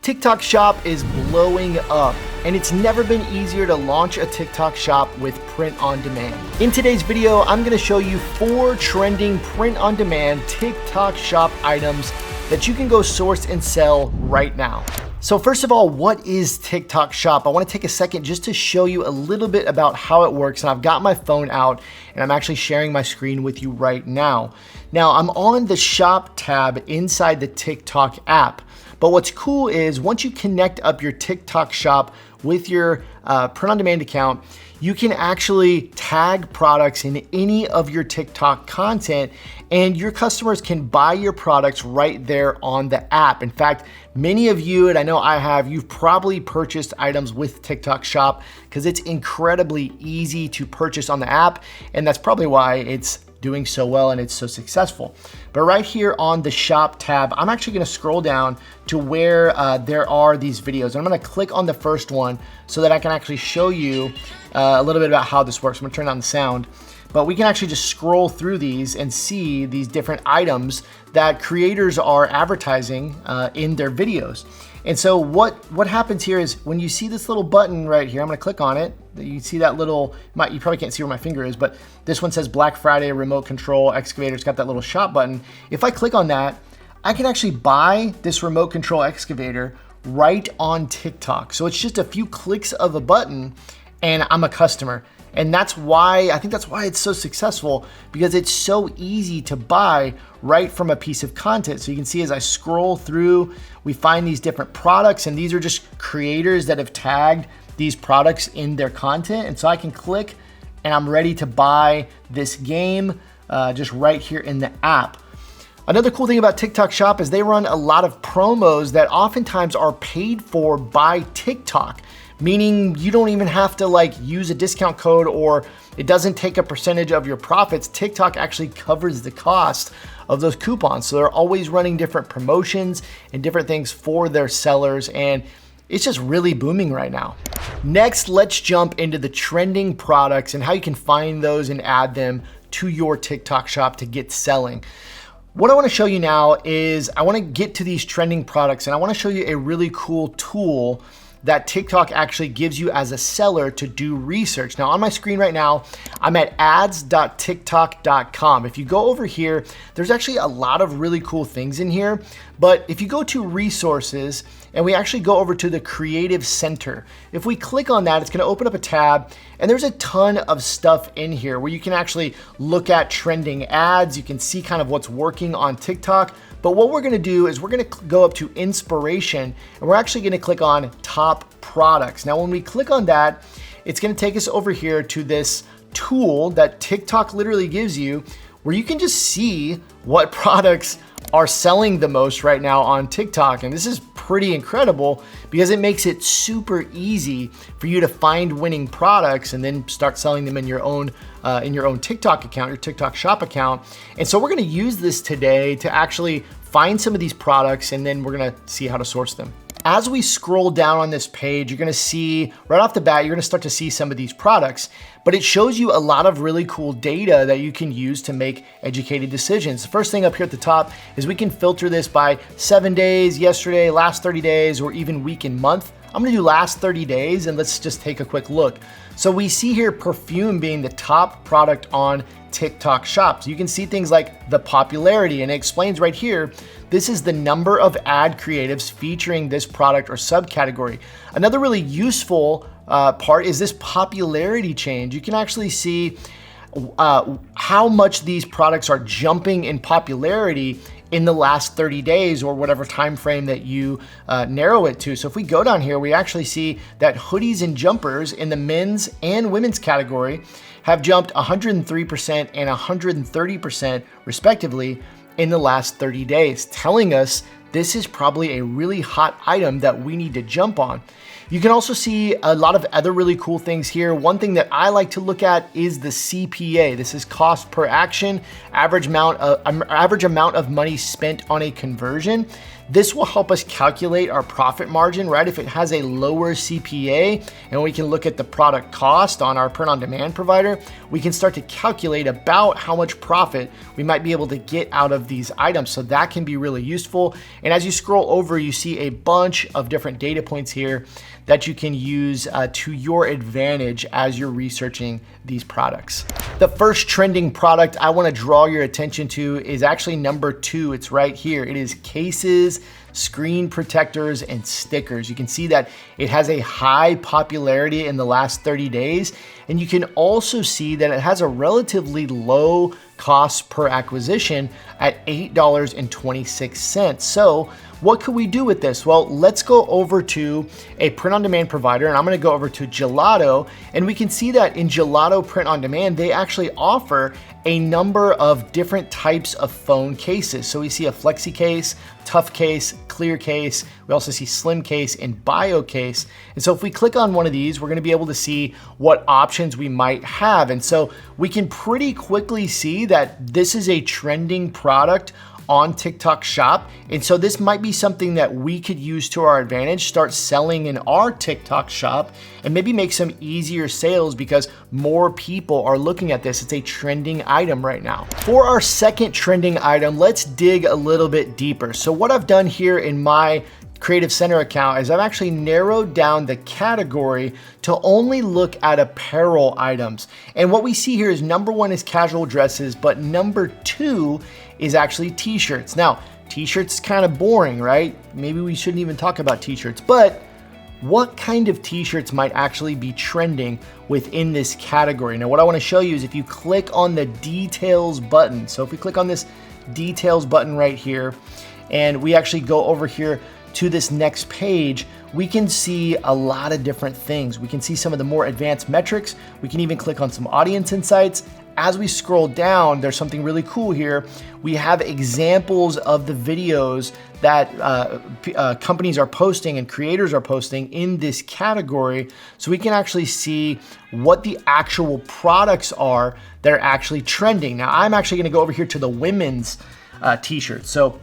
TikTok Shop is blowing up, and it's never been easier to launch a TikTok shop with print on demand. In today's video, I'm gonna show you 4 trending print on demand TikTok shop items that you can go source and sell right now. So first of all, what is TikTok Shop? I wanna take a second just to show you a little bit about how it works. And I've got my phone out and I'm actually sharing my screen with you right now. Now I'm on the shop tab inside the TikTok app. But what's cool is once you connect up your TikTok shop with your print on demand account, you can actually tag products in any of your TikTok content and your customers can buy your products right there on the app. In fact, many of you, and I know I have, you've probably purchased items with TikTok Shop because it's incredibly easy to purchase on the app. And that's probably why it's doing so well and it's so successful. But right here on the shop tab, I'm actually gonna scroll down to where there are these videos. And I'm gonna click on the first one so that I can actually show you a little bit about how this works. I'm gonna turn down the sound. But we can actually just scroll through these and see these different items that creators are advertising in their videos. And so what happens here is when you see this little button right here, I'm gonna click on it. You see that little, you probably can't see where my finger is, but this one says Black Friday remote control excavator. It's got that little shop button. If I click on that, I can actually buy this remote control excavator right on TikTok. So it's just a few clicks of a button and I'm a customer. And that's why, I think that's why it's so successful, because it's so easy to buy right from a piece of content. So you can see as I scroll through, we find these different products, and these are just creators that have tagged these products in their content. And so I can click and I'm ready to buy this game just right here in the app. Another cool thing about TikTok Shop is they run a lot of promos that oftentimes are paid for by TikTok. Meaning you don't even have to use a discount code, or it doesn't take a percentage of your profits. TikTok actually covers the cost of those coupons. So they're always running different promotions and different things for their sellers. And it's just really booming right now. Next, let's jump into the trending products and how you can find those and add them to your TikTok shop to get selling. What I wanna show you now is I wanna get to these trending products, and I wanna show you a really cool tool that TikTok actually gives you as a seller to do research. Now on my screen right now, I'm at ads.tiktok.com. If you go over here, there's actually a lot of really cool things in here. But if you go to resources and we actually go over to the creative center, if we click on that, it's gonna open up a tab, and there's a ton of stuff in here where you can actually look at trending ads. You can see kind of what's working on TikTok. But what we're gonna do is we're gonna go up to inspiration, and we're actually gonna click on top products. Now, when we click on that, it's gonna take us over here to this tool that TikTok literally gives you, where you can just see what products are selling the most right now on TikTok. And this is pretty incredible because it makes it super easy for you to find winning products and then start selling them in your own TikTok account, your TikTok shop account. And so we're gonna use this today to actually find some of these products, and then we're gonna see how to source them. As we scroll down on this page, you're gonna see right off the bat, you're gonna start to see some of these products, but it shows you a lot of really cool data that you can use to make educated decisions. The first thing up here at the top is we can filter this by 7 days, yesterday, last 30 days, or even week and month. I'm gonna do last 30 days, and let's just take a quick look. So we see here perfume being the top product on TikTok Shop. So you can see things like the popularity, and it explains right here, this is the number of ad creatives featuring this product or subcategory. Another really useful part is this popularity change. You can actually see how much these products are jumping in popularity in the last 30 days or whatever time frame that you narrow it to. So if we go down here, we actually see that hoodies and jumpers in the men's and women's category have jumped 103% and 130% respectively in the last 30 days, telling us this is probably a really hot item that we need to jump on. You can also see a lot of other really cool things here. One thing that I like to look at is the CPA. This is cost per action, average amount of money spent on a conversion. This will help us calculate our profit margin, right? If it has a lower CPA and we can look at the product cost on our print on demand provider, we can start to calculate about how much profit we might be able to get out of these items. So that can be really useful. And as you scroll over, you see a bunch of different data points here that you can use to your advantage as you're researching these products. The first trending product I want to draw your attention to is actually number 2. It's right here. It is cases, screen protectors, and stickers. You can see that it has a high popularity in the last 30 days. And you can also see that it has a relatively low cost per acquisition at $8.26. So what could we do with this? Well, let's go over to a print-on-demand provider, and I'm gonna go over to Gelato, and we can see that in Gelato print-on-demand, they actually offer a number of different types of phone cases. So we see a flexi case, tough case, clear case. We also see slim case and bio case. And so if we click on one of these, we're gonna be able to see what options we might have. And so we can pretty quickly see that this is a trending product on TikTok Shop. And so this might be something that we could use to our advantage, start selling in our TikTok Shop, and maybe make some easier sales because more people are looking at this. It's a trending item right now. For our second trending item, let's dig a little bit deeper. So what I've done here in my Creative Center account is I've actually narrowed down the category to only look at apparel items. And what we see here is number 1 is casual dresses, but number 2 is actually t-shirts. Now, t-shirts is kind of boring, right? Maybe we shouldn't even talk about t-shirts, but what kind of t-shirts might actually be trending within this category? Now, what I want to show you is if you click on the details button. So if we click on this details button right here, and we actually go over here to this next page, we can see a lot of different things. We can see some of the more advanced metrics. We can even click on some audience insights. As we scroll down, there's something really cool here. We have examples of the videos that companies are posting and creators are posting in this category. So we can actually see what the actual products are that are actually trending. Now, I'm actually gonna go over here to the women's t-shirts. So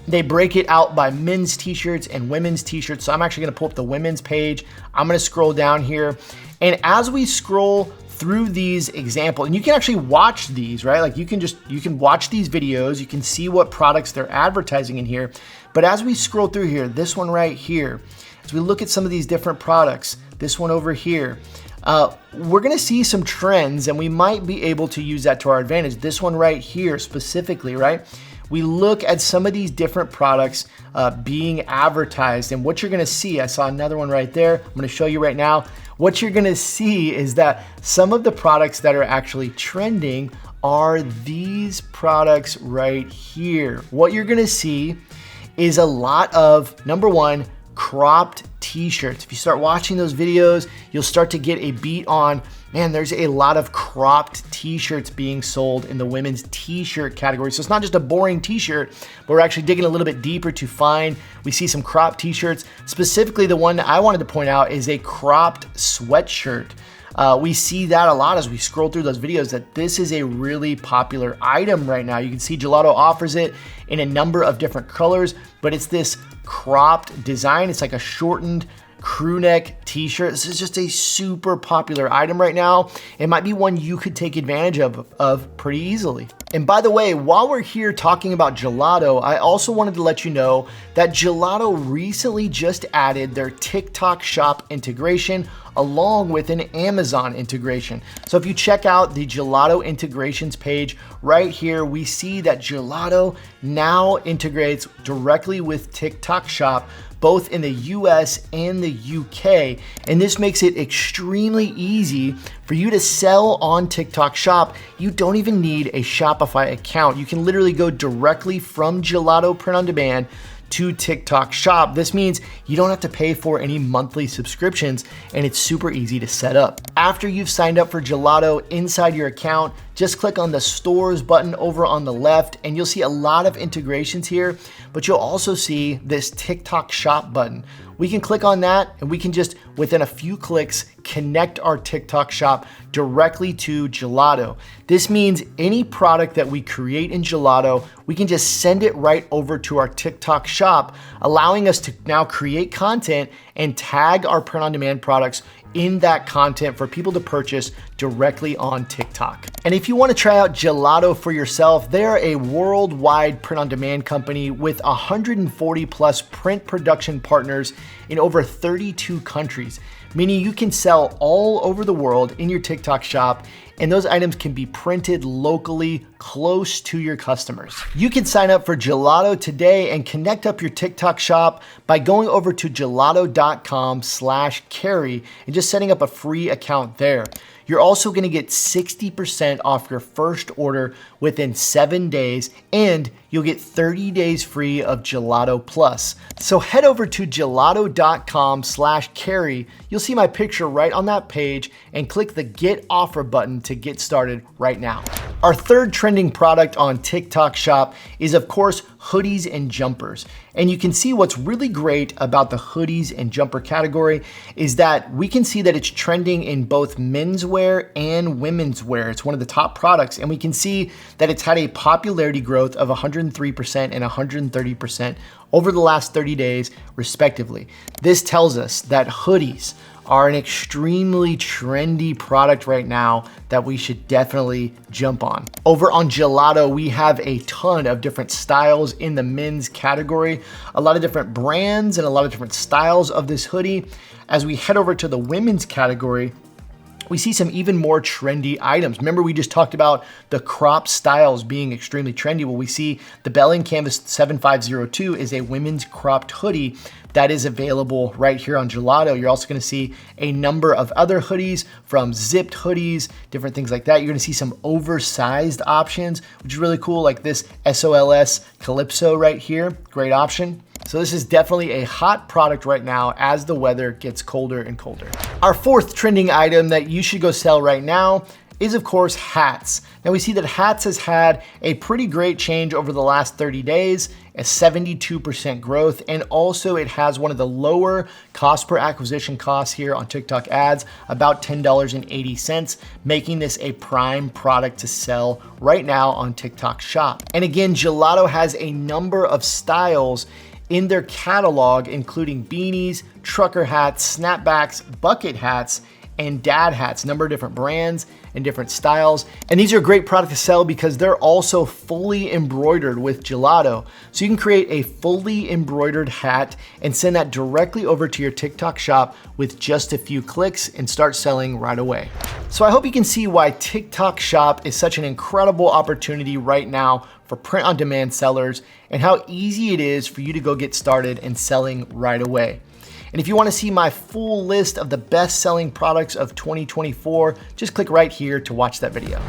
they break it out by men's t-shirts and women's t-shirts. So I'm actually gonna pull up the women's page. I'm gonna scroll down here. And as we scroll through these examples, and you can actually watch these, right? Like you can watch these videos, you can see what products they're advertising in here. But as we scroll through here, this one right here, as we look at some of these different products, this one over here, we're gonna see some trends and we might be able to use that to our advantage. This one right here specifically, right? We look at some of these different products being advertised, and what you're gonna see, I saw another one right there, I'm gonna show you right now. What you're gonna see is that some of the products that are actually trending are these products right here. What you're gonna see is a lot of, number 1, cropped t-shirts. If you start watching those videos, you'll start to get a beat on, man, there's a lot of cropped t-shirts being sold in the women's t-shirt category. So it's not just a boring t-shirt, but we're actually digging a little bit deeper to find, we see some cropped t-shirts. Specifically, the one that I wanted to point out is a cropped sweatshirt. We see that a lot as we scroll through those videos, that this is a really popular item right now. You can see Gelato offers it in a number of different colors, but it's this cropped design. It's like a shortened crew neck t-shirt. This is just a super popular item right now. It might be one you could take advantage of pretty easily. And by the way, while we're here talking about Gelato, I also wanted to let you know that Gelato recently just added their TikTok Shop integration along with an Amazon integration. So if you check out the Gelato integrations page right here, we see that Gelato now integrates directly with TikTok Shop, both in the US and the UK. And this makes it extremely easy for you to sell on TikTok Shop. You don't even need a Shopify account. You can literally go directly from Gelato Print on Demand to TikTok Shop. This means you don't have to pay for any monthly subscriptions, and it's super easy to set up. After you've signed up for Gelato inside your account, just click on the stores button over on the left and you'll see a lot of integrations here, but you'll also see this TikTok Shop button. We can click on that and we can just, within a few clicks, connect our TikTok Shop directly to Gelato. This means any product that we create in Gelato, we can just send it right over to our TikTok Shop, allowing us to now create content and tag our print-on-demand products in that content for people to purchase directly on TikTok. And if you want to try out Gelato for yourself, they are a worldwide print-on-demand company with 140 plus print production partners in over 32 countries, meaning you can sell all over the world in your TikTok shop, and those items can be printed locally close to your customers. You can sign up for Gelato today and connect up your TikTok shop by going over to gelato.com/Kerry and just setting up a free account there. You're also gonna get 60% off your first order within 7 days, and you'll get 30 days free of Gelato Plus. So head over to gelato.com/Kerry. You'll see my picture right on that page and click the Get Offer button to get started right now. Our third trending product on TikTok Shop is, of course, hoodies and jumpers. And you can see what's really great about the hoodies and jumper category is that we can see that it's trending in both menswear and women's wear. It's one of the top products, and we can see that it's had a popularity growth of 103% and 130% over the last 30 days, respectively. This tells us that hoodies are an extremely trendy product right now that we should definitely jump on. Over on Gelato, we have a ton of different styles in the men's category, a lot of different brands and a lot of different styles of this hoodie. As we head over to the women's category, we see some even more trendy items. Remember, we just talked about the crop styles being extremely trendy. Well, we see the Belling Canvas 7502 is a women's cropped hoodie that is available right here on Gelato. You're also gonna see a number of other hoodies, from zipped hoodies, different things like that. You're gonna see some oversized options, which is really cool, like this SOLS Calypso right here, great option. So this is definitely a hot product right now as the weather gets colder and colder. Our fourth trending item that you should go sell right now is, of course, hats. Now we see that hats has had a pretty great change over the last 30 days, a 72% growth, and also it has one of the lower cost per acquisition costs here on TikTok ads, about $10.80, making this a prime product to sell right now on TikTok Shop. And again, Gelato has a number of styles in their catalog, including beanies, trucker hats, snapbacks, bucket hats, and dad hats, a number of different brands and different styles. And these are a great product to sell because they're also fully embroidered with Gelato. So you can create a fully embroidered hat and send that directly over to your TikTok shop with just a few clicks and start selling right away. So I hope you can see why TikTok Shop is such an incredible opportunity right now for print-on-demand sellers, and how easy it is for you to go get started and selling right away. And if you want to see my full list of the best-selling products of 2024, just click right here to watch that video.